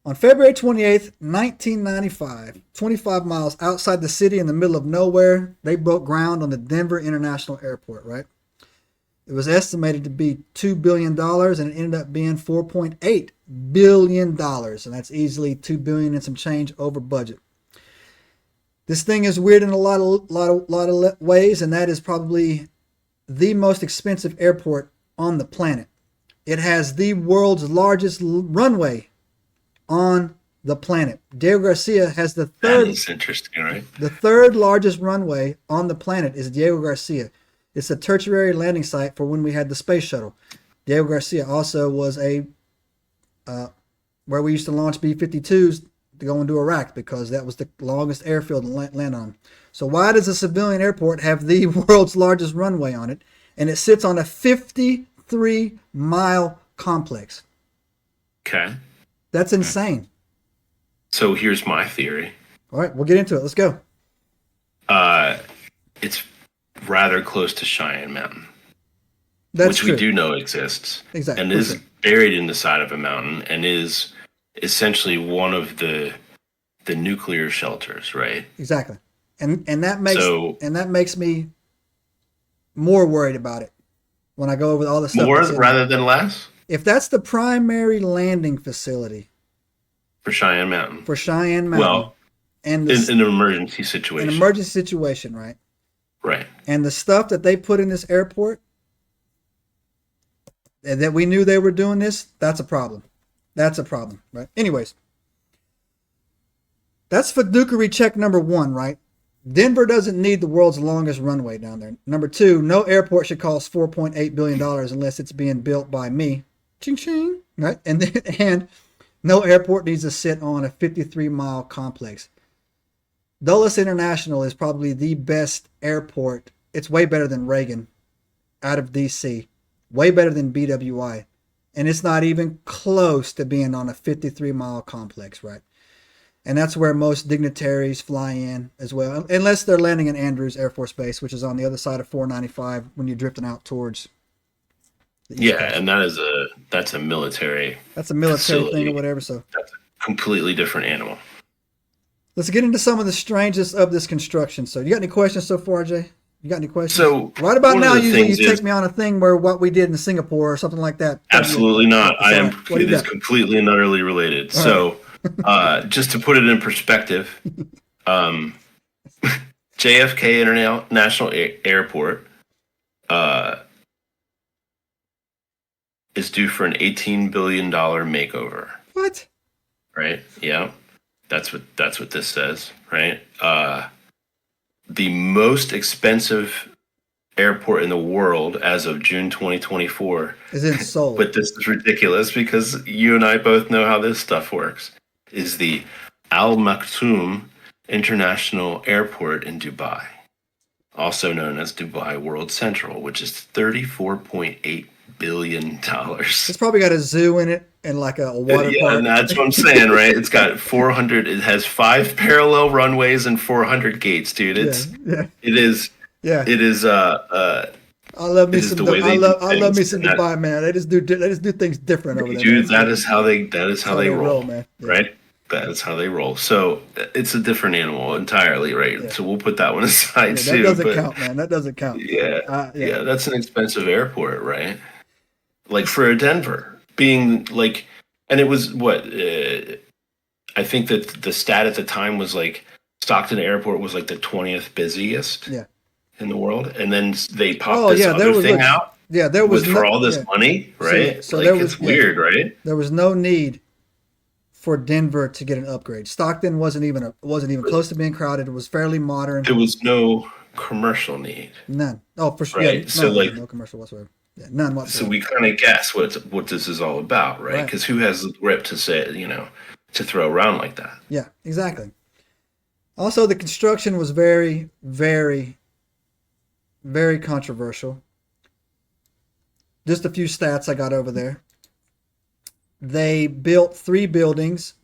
On February 28th, 1995, 25 miles outside the city in the middle of nowhere, they broke ground on the Denver International Airport, right? It was estimated to be $2 billion dollars, and it ended up being $4.8 billion dollars. And that's easily $2 billion and some change over budget. This thing is weird in a lot of ways, and that is probably the most expensive airport on the planet. It has the world's largest runway on the planet. Diego Garcia has That is interesting, right? the third largest runway on the planet is Diego Garcia. It's a tertiary landing site for when we had the space shuttle. Diego Garcia also was where we used to launch B-52s to go into Iraq because that was the longest airfield to land on. So why does a civilian airport have the world's largest runway on it? And it sits on a 53-mile complex. Okay. That's insane. So here's my theory. All right, we'll get into it. Let's go. It's rather close to Cheyenne Mountain, That's which true. we do know exists. Exactly. And is buried in the side of a mountain and is essentially one of the nuclear shelters, right? Exactly. And that makes me more worried about it when I go over all the stuff. More rather than less? If that's the primary landing facility For Cheyenne Mountain. Well, and in an emergency situation. Right? Right. And the stuff that they put in this airport, and that we knew they were doing this, that's a problem. That's a problem, right? Anyways, that's fiduciary check number 1, right? Denver doesn't need the world's longest runway down there. Number 2, no airport should cost $4.8 billion unless it's being built by me. Ching ching, right? And no airport needs to sit on a 53-mile complex. Dulles International is probably the best airport. It's way better than Reagan out of D.C., way better than BWI. And it's not even close to being on a 53-mile complex, right? And that's where most dignitaries fly in as well, unless they're landing in Andrews Air Force Base, which is on the other side of 495 when you're drifting out towards the East Coast. And that's a military. That's a military facility. thing or whatever. So that's a completely different animal. Let's get into some of the strangest of this construction. So, you got any questions so far, Jay? You got any questions? So right about now, usually you take me on a thing where what we did in Singapore or something like that. Absolutely not. It is completely and utterly related. All so, right. Just to put it in perspective, JFK International Airport is due for an $18 billion makeover. What? Right? Yeah. That's what this says, right? The most expensive airport in the world as of June 2024 is in Seoul. But this is ridiculous because you and I both know how this stuff works. Is the Al Maktoum International Airport in Dubai, also known as Dubai World Central, which is $34.8 billion. It's probably got a zoo in it and like a water park. And that's what I'm saying, right? It's got 400. It has 5 parallel runways and 400 gates, dude. It is. I love me some Dubai, man. They just do things different over there. Dude, that is how they roll, man. Yeah. Right? That is how they roll. So it's a different animal entirely, right? Yeah. So we'll put that one aside too. That doesn't count, man. That doesn't count. Yeah, that's an expensive airport, right? Like for Denver being like, and it was what I think that the stat at the time was like Stockton Airport was like the 20th busiest in the world, and then they popped this other thing out. Yeah, there was for all this money, right? So like, there was, it's weird, right? There was no need for Denver to get an upgrade. Stockton wasn't even close to being crowded. It was fairly modern. There was no commercial need. None. Oh, for sure. Right. Yeah, no commercial whatsoever. Yeah, none whatsoever. So we kind of guess what this is all about, right? Because who has the grip to say, to throw around like that? Yeah, exactly. Also, the construction was very, very, very controversial. Just a few stats I got over there. They built 4 buildings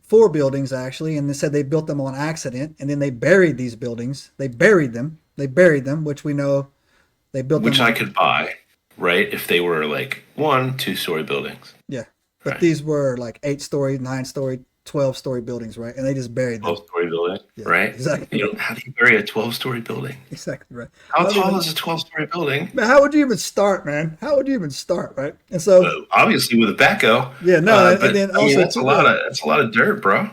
actually, and they said they built them on accident, and then they buried these buildings. They buried them, which we know they built them. Which I could buy, right? If they were like 1-2 story buildings. Yeah. But these were like 8-story, 9-story, 12-story buildings, right? And they just buried them. 12-story building, Yeah, right? exactly. How do you bury a 12-story building? Exactly right. How tall is a 12-story building? Man, how would you even start, man? How would you even start, right? And so, Obviously with a backhoe. yeah, no, But and then I mean, also that's a lot of dirt, bro.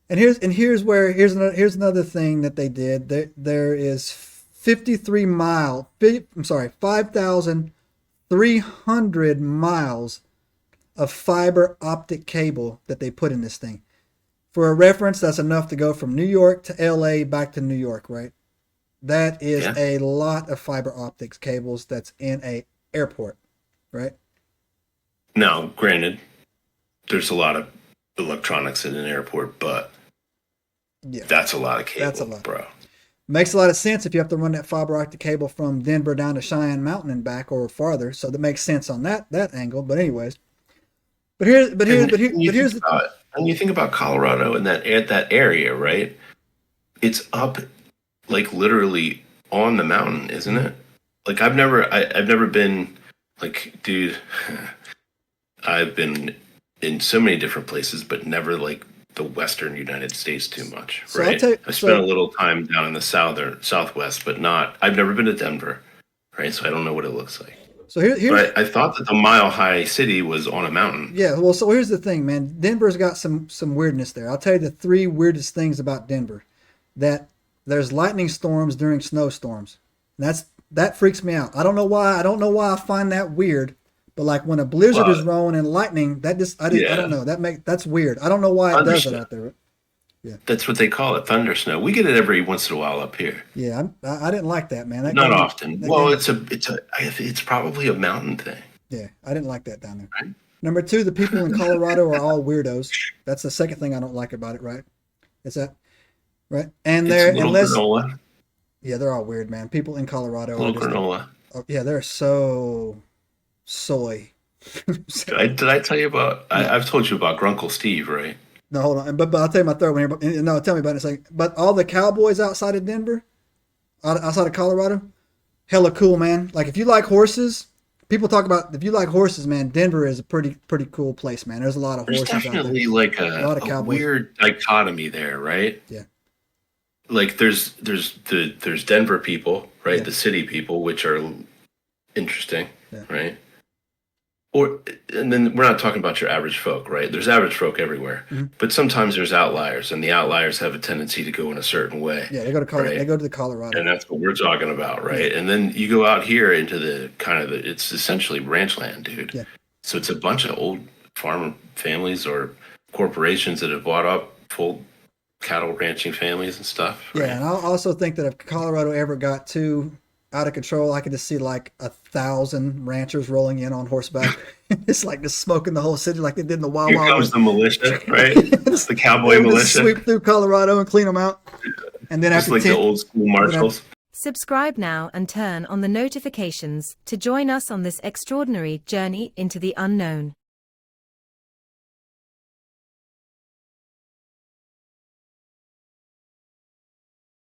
and here's another thing that they did. There is 5,300 miles of fiber optic cable that they put in this thing. For a reference, that's enough to go from New York to LA back to New York, right? That is a lot of fiber optics cables that's in a airport, right? Now, granted, there's a lot of electronics in an airport, but that's a lot of cable, that's a lot, bro. Makes a lot of sense if you have to run that fiber optic cable from Denver down to Cheyenne Mountain and back or farther. So that makes sense on that angle. But anyways, here's when you think about Colorado and that area, right? It's up like literally on the mountain, isn't it? Like I've never been like, dude, I've been in so many different places, but never like the Western United States too much, right? I spent a little time down in the Southwest, but I've never been to Denver, right? So I don't know what it looks like. So but I thought that the Mile High City was on a mountain. Yeah, well, so here's the thing, man. Denver's got some weirdness there. I'll tell you the 3 weirdest things about Denver. That there's lightning storms during snowstorms. That freaks me out. I don't know why. I don't know why I find that weird. But like when a blizzard is rolling and lightning, I don't know. That's weird. I don't know why it does it out there. Yeah, that's what they call it, thunder snow. We get it every once in a while up here. Yeah, I didn't like that, man. Not often. Well, it's probably a mountain thing. Yeah, I didn't like that down there. Right? Number 2, the people in Colorado are all weirdos. That's the second thing I don't like about it. Right? Is that right? And they're granola. Yeah, they're all weird, man. People in Colorado little granola. They're so soy. Did I tell you about? I've told you about Grunkle Steve, right? No, hold on. But I'll tell you my third one here. No, tell me about it in a second. But all the cowboys outside of Denver, outside of Colorado, hella cool, man. Like if you like horses, people talk about if you like horses, man. Denver is a pretty cool place, man. There's a lot of horses out there. There's definitely like a weird dichotomy there, right? Yeah. Like there's Denver people, right? Yeah. The city people, which are interesting, right? And then we're not talking about your average folk, right? There's average folk everywhere, but sometimes there's outliers, and the outliers have a tendency to go in a certain way. Yeah, they go to Colorado. Right? They go to the Colorado, and that's what we're talking about, right? Yeah. And then you go out here into the it's essentially ranch land, dude. Yeah. So it's a bunch of old farmer families or corporations that have bought up full cattle ranching families and stuff. Right? Yeah, and I also think that if Colorado ever got too out of control, I could just see like 1,000 ranchers rolling in on horseback. It's like just smoking the whole city like they did in the Wild Wild West. Here comes the militia, right? It's the cowboy militia. Sweep through Colorado and clean them out. And then just after like the old school marshals. Subscribe now and turn on the notifications to join us on this extraordinary journey into the unknown.